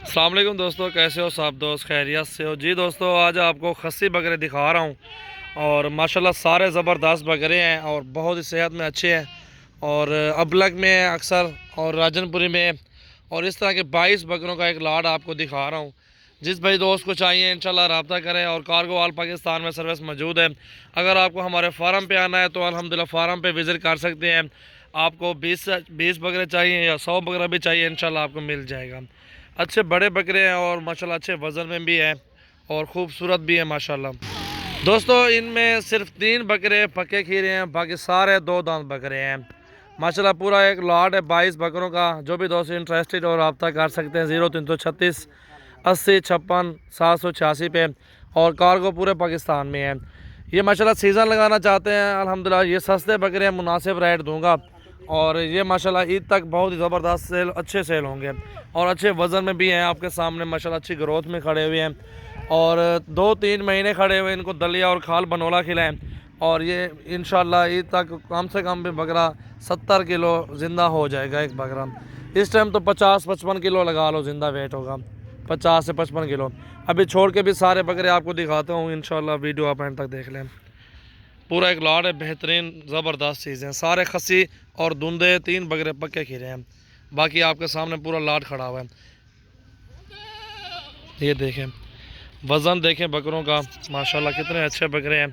अस्सलाम वालेकुम दोस्तों, कैसे हो सब दोस्त? खैरियत से हो जी दोस्तों। आज आपको खस्सी बकरे दिखा रहा हूँ और माशाल्लाह सारे ज़बरदस्त बकरे हैं और बहुत ही सेहत में अच्छे हैं और अबलग में अक्सर और राजनपुरी में और इस तरह के 22 बकरों का एक लाड आपको दिखा रहा हूँ। जिस भाई दोस्त को चाहिए इंशाल्लाह रब्ता करें और कार्गो ऑल पाकिस्तान में सर्विस मौजूद है। अगर आपको हमारे फार्म पे आना है तो अल्हम्दुलिल्लाह फार्म पे विज़िट कर सकते हैं। आपको 20 बकरे चाहिए या 100 बकरा भी चाहिए, इंशाल्लाह आपको मिल जाएगा। अच्छे बड़े बकरे हैं और माशाल्लाह अच्छे वज़न में भी है और ख़ूबसूरत भी है माशाल्लाह। दोस्तों इनमें सिर्फ 3 बकरे पक्के खीरे हैं, बाकी सारे 2 दांत बकरे हैं माशाल्लाह। पूरा एक लॉट है 22 बकरों का। जो भी दोस्त इंटरेस्टेड और रब्ता कर सकते हैं 0336 80 56 786 पे और कार्गो पूरे पाकिस्तान में है। ये माशाल्लाह सीज़न लगाना चाहते हैं, अल्हम्दुलिल्लाह ये सस्ते बकरे हैं, मुनासिब रेट दूंगा और ये माशाल्लाह ईद तक बहुत ही ज़बरदस्त सेल अच्छे सेल होंगे और अच्छे वज़न में भी हैं। आपके सामने माशाल्लाह अच्छी ग्रोथ में खड़े हुए हैं और 2-3 महीने खड़े हुए इनको दलिया और खाल बनोला खिलाएं और ये इंशाल्लाह ईद तक कम से कम भी बकरा 70 किलो ज़िंदा हो जाएगा एक बकरा। इस टाइम तो 50-55 किलो लगा लो ज़िंदा वेट होगा, 50 से 55 किलो। अभी छोड़ के भी सारे बकरे आपको दिखाता हूँ इंशाल्लाह, वीडियो आप एंड तक देख लें। पूरा एक लाड है, बेहतरीन ज़बरदस्त चीज़ें, सारे खस्सी और धुंधे 3 बकरे पक्के खीरे हैं। बाकी आपके सामने पूरा लाड खड़ा हुआ है। ये देखें वज़न देखें बकरों का, माशाल्लाह कितने अच्छे बकरे हैं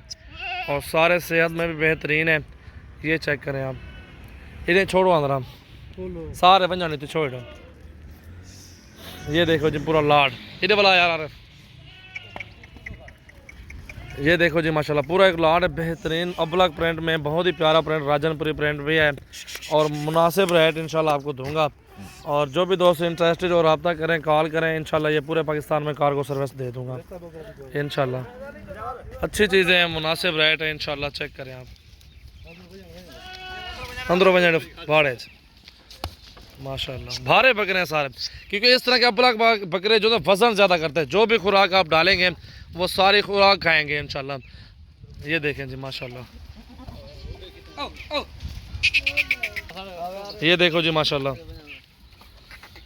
और सारे सेहत में भी बेहतरीन है। ये चेक करें आप, इन्हें छोड़ो अंदर सारे बन जाने तो छोड़। ये देखो जी पूरा लाड, इधर वाला यार, ये देखो जी माशाल्लाह पूरा एक लाड है बेहतरीन अबलग प्रिंट में, बहुत ही प्यारा प्रिंट, राजनपुरी प्रिंट भी है और मुनासिब रेट इंशाल्लाह आपको दूंगा। और जो भी दोस्त इंटरेस्टेड और रब्ता करें, कॉल करें, इंशाल्लाह ये पूरे पाकिस्तान में कार्गो सर्विस दे दूंगा इंशाल्लाह। अच्छी चीज़ें हैं, मुनासिब रेट है इंशाल्लाह। चेक करें आप अंदरों बजे भाड़े माशाल्लाह भारे बकरे हैं सारे, क्योंकि इस तरह के अबलग बकरे जो तो वज़न ज़्यादा करते हैं, जो भी खुराक आप डालेंगे वो सारी खुराक खाएंगे इंशाल्लाह। ये देखें जी माशाल्लाह, ये देखो जी माशाल्लाह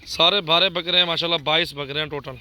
सारे भारे बकरे हैं माशाल्लाह। 22 बकरे हैं टोटल।